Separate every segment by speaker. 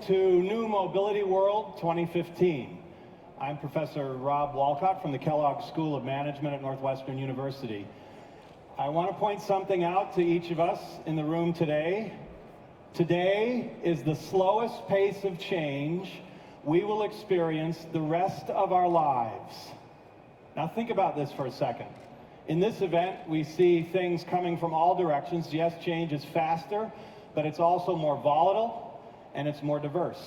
Speaker 1: to New Mobility World 2015. I'm Professor Rob Wolcott from the Kellogg School of Management at Northwestern University. I want to point something out to each of us in the room today. Today is the slowest pace of change we will experience the rest of our lives. Now think about this for a second. In this event, we see things coming from all directions. Yes, change is faster, but it's also more volatile and it's more diverse.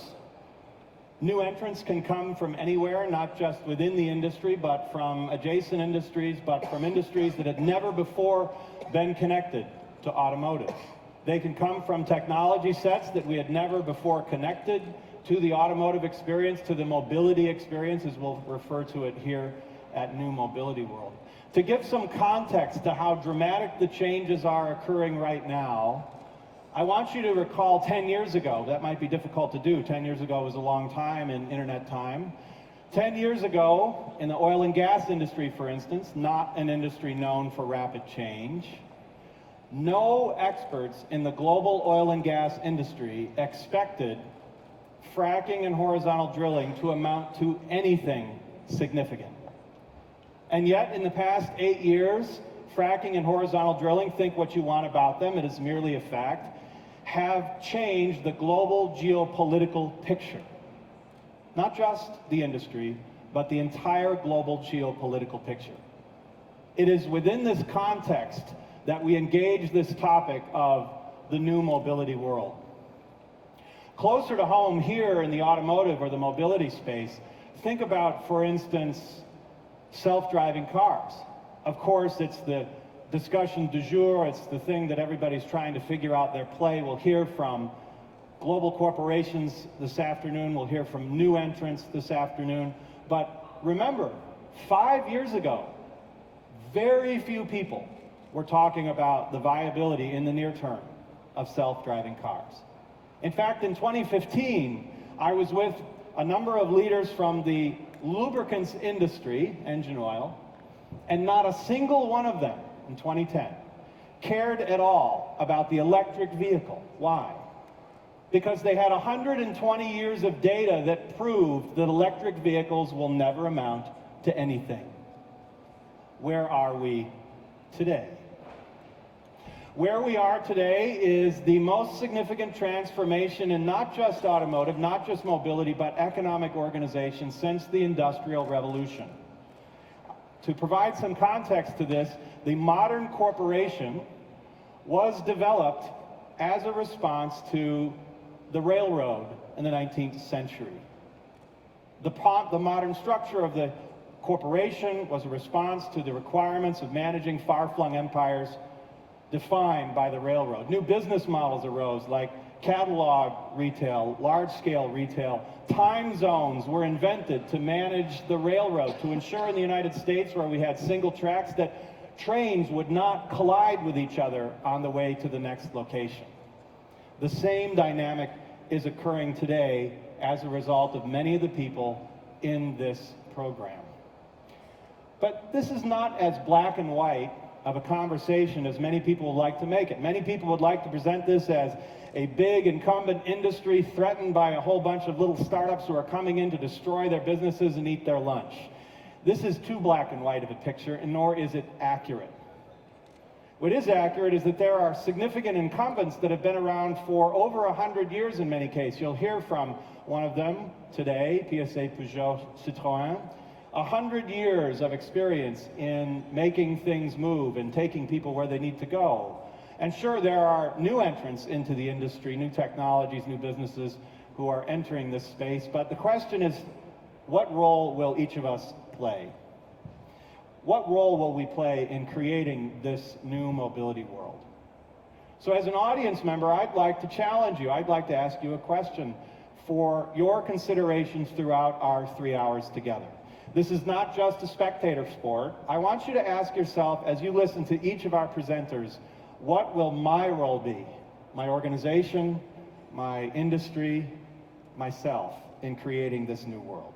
Speaker 1: New entrants can come from anywhere, not just within the industry, but from adjacent industries, but from industries that had never before been connected to automotive. They can come from technology sets that we had never before connected to the automotive experience, to the mobility experience, as we'll refer to it here at New Mobility World. To give some context to how dramatic the changes are occurring right now, I want you to recall 10 years ago. That might be difficult to do. 10 years ago was a long time in internet time. 10 years ago, in the oil and gas industry, for instance, not an industry known for rapid change, no experts in the global oil and gas industry expected fracking and horizontal drilling to amount to anything significant. And yet, in the past 8 years, fracking and horizontal drilling, think what you want about them, it is merely a fact, have changed the global geopolitical picture. Not just the industry, but the entire global geopolitical picture. It is within this context that we engage this topic of the new mobility world. Closer to home here in the automotive or the mobility space, think about, for instance, self-driving cars. Of course, it's the discussion du jour. It's the thing that everybody's trying to figure out their play. We'll hear from global corporations this afternoon. We'll hear from new entrants this afternoon. But remember, 5 years ago, very few people were talking about the viability in the near term of self-driving cars. In fact, in 2015, I was with a number of leaders from the lubricants industry, engine oil, and not a single one of them in 2010 cared at all about the electric vehicle. Why? Because they had 120 years of data that proved that electric vehicles will never amount to anything. Where are we today? Where we are today is the most significant transformation in not just automotive, not just mobility, but economic organization since the Industrial Revolution. To provide some context to this, the modern corporation was developed as a response to the railroad in the 19th century. The modern structure of the corporation was a response to the requirements of managing far-flung empires defined by the railroad. New business models arose like catalog retail, large-scale retail. Time zones were invented to manage the railroad, to ensure in the United States, where we had single tracks, that trains would not collide with each other on the way to the next location. The same dynamic is occurring today as a result of many of the people in this program. But this is not as black and white of a conversation as many people would like to make it. Many people would like to present this as a big incumbent industry threatened by a whole bunch of little startups who are coming in to destroy their businesses and eat their lunch. This is too black and white of a picture, and nor is it accurate. What is accurate is that there are significant incumbents that have been around for over 100 years in many cases. You'll hear from one of them today, PSA Peugeot Citroën. 100 years of experience in making things move and taking people where they need to go. And sure, there are new entrants into the industry, new technologies, new businesses who are entering this space. But the question is, what role will each of us play? What role will we play in creating this new mobility world? So as an audience member, I'd like to challenge you. I'd like to ask you a question for your considerations throughout our 3 hours together. This is not just a spectator sport. I want you to ask yourself, as you listen to each of our presenters, what will my role be? My organization, my industry, myself, in creating this new world?